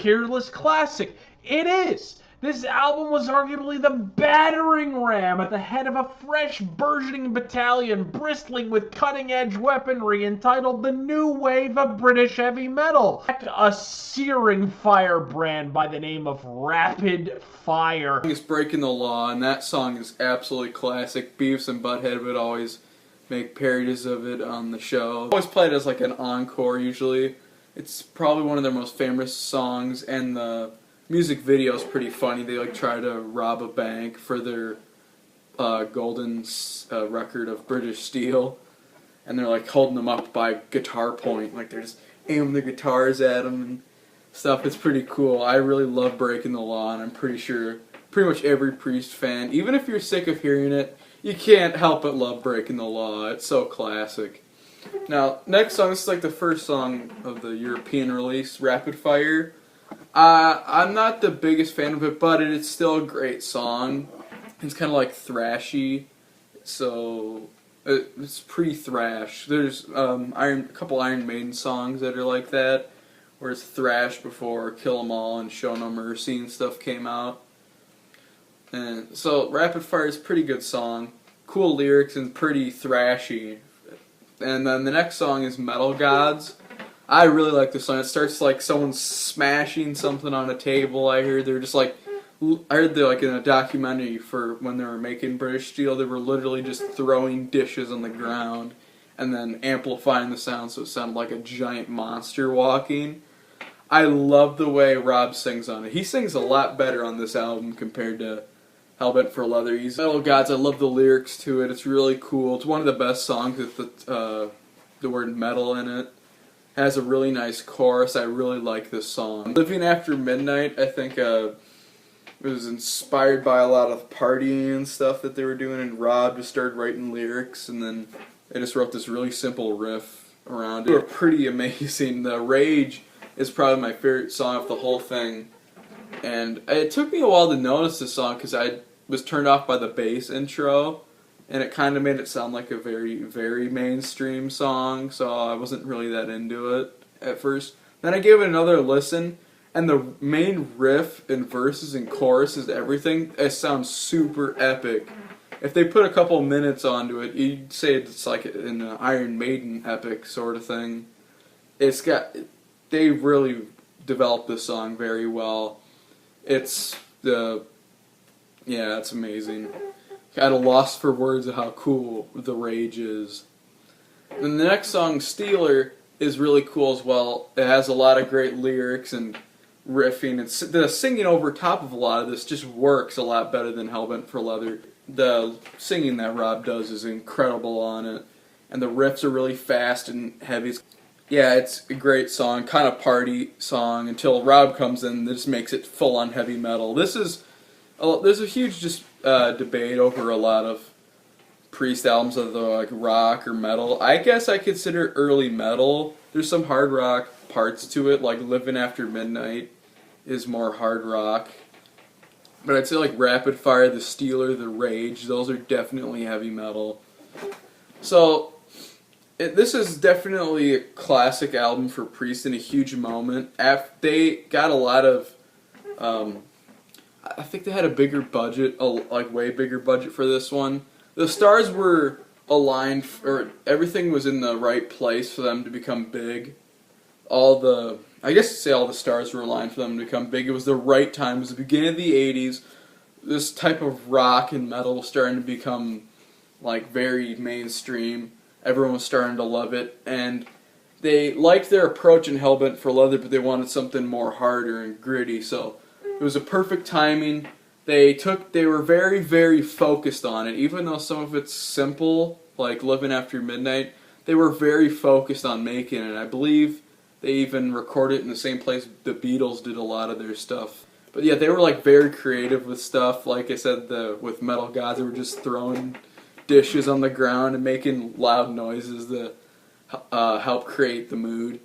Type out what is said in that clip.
peerless classic. It is. This album was arguably the battering ram at the head of a fresh, burgeoning battalion bristling with cutting-edge weaponry entitled the New Wave of British Heavy Metal. A searing firebrand by the name of Rapid Fire. It's Breaking the Law, and that song is absolutely classic. Beavis and Butthead would always make parodies of it on the show. Always played as like an encore usually. It's probably one of their most famous songs, and the music video is pretty funny. They like try to rob a bank for their golden record of British Steel, and they're like holding them up by guitar point, like they're just aiming their guitars at them and stuff. It's pretty cool. I really love Breaking the Law, and I'm pretty sure pretty much every Priest fan, even if you're sick of hearing it, you can't help but love Breaking the Law. It's so classic. Now, next song, this is like the first song of the European release, Rapid Fire. I'm not the biggest fan of it, but it's still a great song. It's kind of like thrashy, so it's pretty thrash. There's a couple Iron Maiden songs that are like that, where it's thrash before Kill 'Em All and Show No Mercy and stuff came out. And so Rapid Fire is a pretty good song, cool lyrics and pretty thrashy. And then the next song is Metal Gods. I really like this song. It starts like someone smashing something on a table. I heard they're like in a documentary for when they were making British Steel, they were literally just throwing dishes on the ground and then amplifying the sound so it sounded like a giant monster walking. I love the way Rob sings on it. He sings a lot better on this album compared to Hellbent for Leather. Metal Gods, I love the lyrics to it. It's really cool. It's one of the best songs with the word metal in it. Has a really nice chorus. I really like this song. Living After Midnight, I think it was inspired by a lot of partying and stuff that they were doing, and Rob just started writing lyrics, and then they just wrote this really simple riff around it. They were pretty amazing. The Rage is probably my favorite song of the whole thing. And it took me a while to notice this song because I was turned off by the bass intro, and it kind of made it sound like a very, very mainstream song, so I wasn't really that into it at first. Then I gave it another listen, and the main riff and verses and choruses, everything, it sounds super epic. If they put a couple minutes onto it, you'd say it's like an Iron Maiden epic sort of thing. They really developed this song very well. It's amazing. At a loss for words of how cool The Rage is. And the next song, Steeler, is really cool as well. It has a lot of great lyrics and riffing. The singing over top of a lot of this just works a lot better than Hellbent for Leather. The singing that Rob does is incredible on it. And the riffs are really fast and heavy. Yeah, it's a great song, kind of party song, until Rob comes in and just makes it full-on heavy metal. There's a huge debate over a lot of Priest albums of the like rock or metal. I guess I consider early metal. There's some hard rock parts to it, like Living After Midnight is more hard rock. But I'd say like Rapid Fire, The Steeler, The Rage, those are definitely heavy metal. So this is definitely a classic album for Priest and a huge moment. They got a lot of I think they had a bigger budget, like way bigger budget for this one. The stars were aligned, or everything was in the right place for them to become big. All the stars were aligned for them to become big. It was the right time. It was the beginning of the 80s. This type of rock and metal was starting to become like very mainstream. Everyone was starting to love it, and they liked their approach in Hellbent for Leather, but they wanted something more harder and gritty, so it was a perfect timing. They were very, very focused on it. Even though some of it's simple, like Living After Midnight, they were very focused on making it. I believe they even recorded it in the same place the Beatles did a lot of their stuff. But yeah, they were like very creative with stuff. Like I said, with Metal Gods, they were just throwing dishes on the ground and making loud noises to help create the mood.